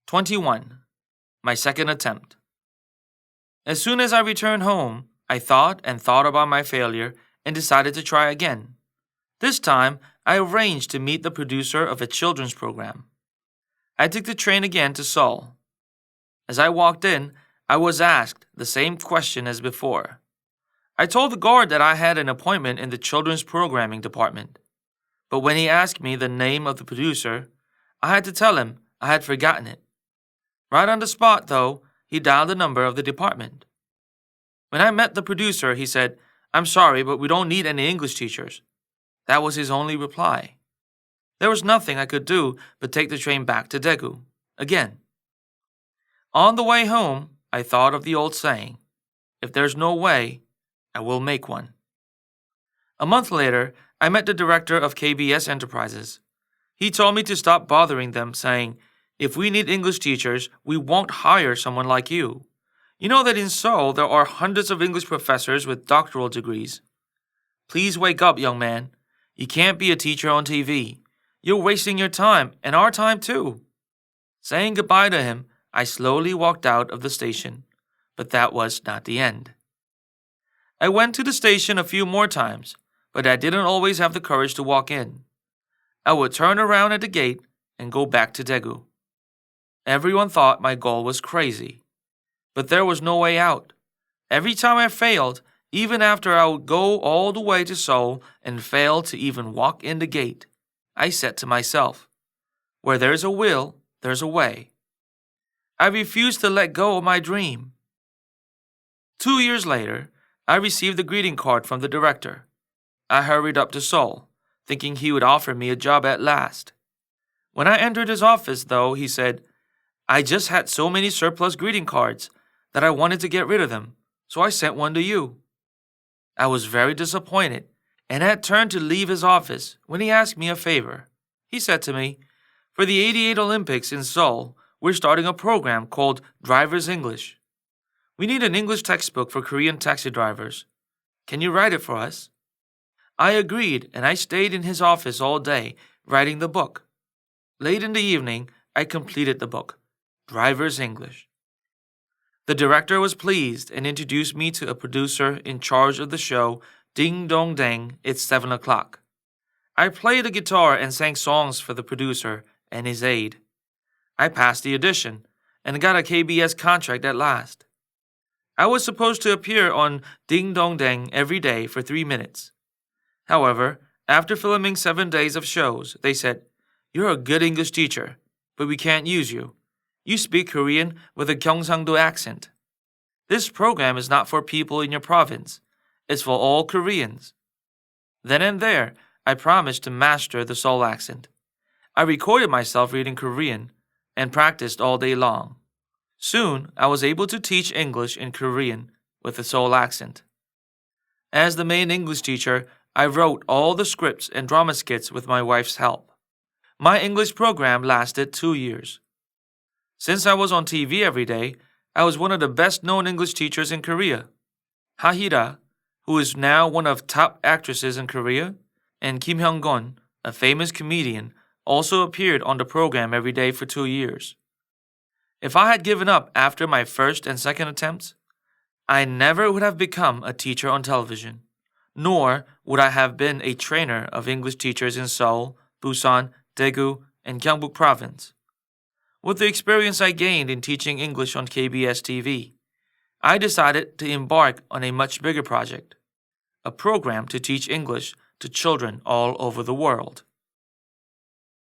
21. My second attempt. As soon as I returned home, I thought and thought about my failure and decided to try again. This time, I arranged to meet the producer of a children's program. I took the train again to Seoul. As I walked in, I was asked the same question as before. I told the guard that I had an appointment in the children's programming department. But when he asked me the name of the producer, I had to tell him I had forgotten it. Right on the spot, though, he dialed the number of the department. When I met the producer, he said, "I'm sorry, but we don't need any English teachers." That was his only reply. There was nothing I could do but take the train back to Daegu, again. On the way home, I thought of the old saying, "If there's no way, I will make one." A month later, I met the director of KBS Enterprises. He told me to stop bothering them, saying, "If we need English teachers, we won't hire someone like you. You know that in Seoul there are hundreds of English professors with doctoral degrees. Please wake up, young man. You can't be a teacher on TV. You're wasting your time and our time too." Saying goodbye to him, I slowly walked out of the station, but that was not the end. I went to the station a few more times, but I didn't always have the courage to walk in. I would turn around at the gate and go back to Daegu. Everyone thought my goal was crazy, but there was no way out. Every time I failed, even after I would go all the way to Seoul and fail to even walk in the gate, I said to myself, "Where there's a will, there's a way." I refused to let go of my dream. 2 years later, I received a greeting card from the director. I hurried up to Seoul, thinking he would offer me a job at last. When I entered his office, though, he said, "I just had so many surplus greeting cards that I wanted to get rid of them, so I sent one to you." I was very disappointed and had turned to leave his office when he asked me a favor. He said to me, "For the '88 Olympics in Seoul, we're starting a program called Driver's English. We need an English textbook for Korean taxi drivers. Can you write it for us?" I agreed, and I stayed in his office all day, writing the book. Late in the evening, I completed the book, Driver's English. The director was pleased and introduced me to a producer in charge of the show Ding Dong Dang, It's 7 o'clock. I played the guitar and sang songs for the producer and his aide. I passed the audition and got a KBS contract at last. I was supposed to appear on Ding Dong Dang every day for 3 minutes. However, after filming 7 days of shows, they said, "You're a good English teacher, but we can't use you. You speak Korean with a Gyeongsangdo accent. This program is not for people in your province. It's for all Koreans." Then and there, I promised to master the Seoul accent. I recorded myself reading Korean and practiced all day long. Soon, I was able to teach English in Korean with a Seoul accent. As the main English teacher, I wrote all the scripts and drama skits with my wife's help. My English program lasted 2 years. Since I was on TV every day, I was one of the best-known English teachers in Korea. Ha-hira, who is now one of top actresses in Korea, and Kim Hyung-gon, a famous comedian, also appeared on the program every day for 2 years. If I had given up after my first and second attempts, I never would have become a teacher on television, nor would I have been a trainer of English teachers in Seoul, Busan, Daegu, and Gyeongbuk Province. With the experience I gained in teaching English on KBS TV, I decided to embark on a much bigger project, a program to teach English to children all over the world.